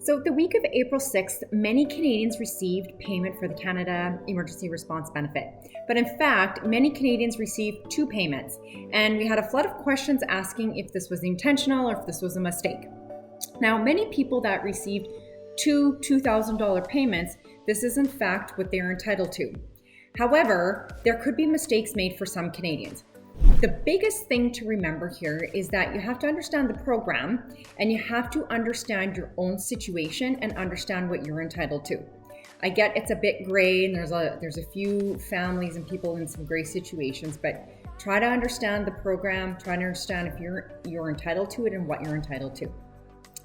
So the week of April 6th, many Canadians received payment for the Canada Emergency Response Benefit. But in fact, many Canadians received two payments. And we had a flood of questions asking if this was intentional or if this was a mistake. Now, many people that received two $2,000 payments, this is in fact what they are entitled to. However, there could be mistakes made for some Canadians. The biggest thing to remember here is that you have to understand the program and you have to understand your own situation and understand what you're entitled to. I get it's a bit gray and there's a few families and people in some gray situations, but try to understand the program, try to understand if you're entitled to it and what you're entitled to.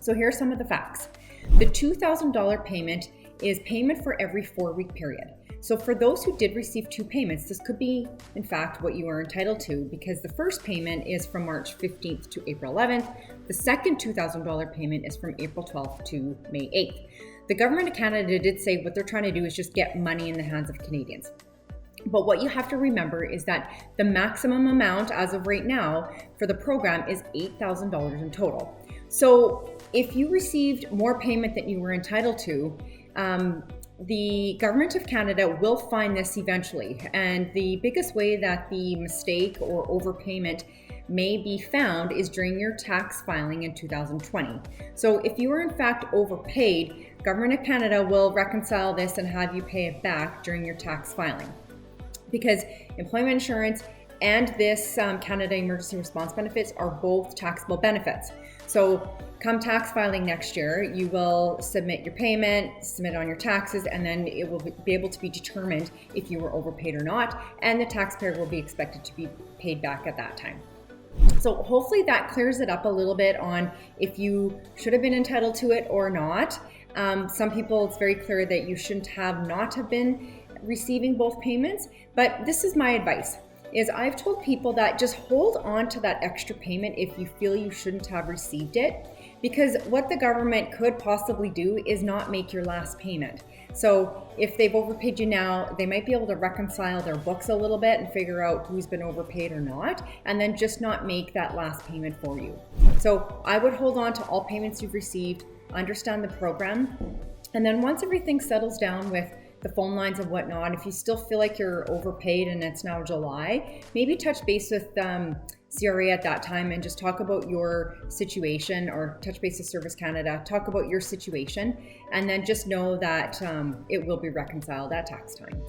So here are some of the facts. The $2,000 payment is payment for every 4-week period. So for those who did receive two payments, this could be, in fact, what you are entitled to, because the first payment is from March 15th to April 11th. The second $2,000 payment is from April 12th to May 8th. The government of Canada did say what they're trying to do is just get money in the hands of Canadians. But what you have to remember is that the maximum amount as of right now for the program is $8,000 in total. So if you received more payment than you were entitled to, the Government of Canada will find this eventually. And the biggest way that the mistake or overpayment may be found is during your tax filing in 2020. So if you are in fact overpaid, Government of Canada will reconcile this and have you pay it back during your tax filing. Because employment insurance and this Canada Emergency Response Benefits are both taxable benefits. So come tax filing next year, you will submit your payment, submit on your taxes, and then it will be able to be determined if you were overpaid or not, and the taxpayer will be expected to be paid back at that time. So hopefully that clears it up a little bit on if you should have been entitled to it or not. Some people, it's very clear that you shouldn't have not have been receiving both payments, but this is my advice. Is I've told people that just hold on to that extra payment if you feel you shouldn't have received it, because what the government could possibly do is not make your last payment. So if they've overpaid you now, they might be able to reconcile their books a little bit and figure out who's been overpaid or not, and then just not make that last payment for you. So I would hold on to all payments you've received, understand the program, and then once everything settles down with the phone lines and whatnot, if you still feel like you're overpaid and it's now July, maybe touch base with CRA at that time and just talk about your situation, or touch base with Service Canada, talk about your situation, and then just know that it will be reconciled at tax time.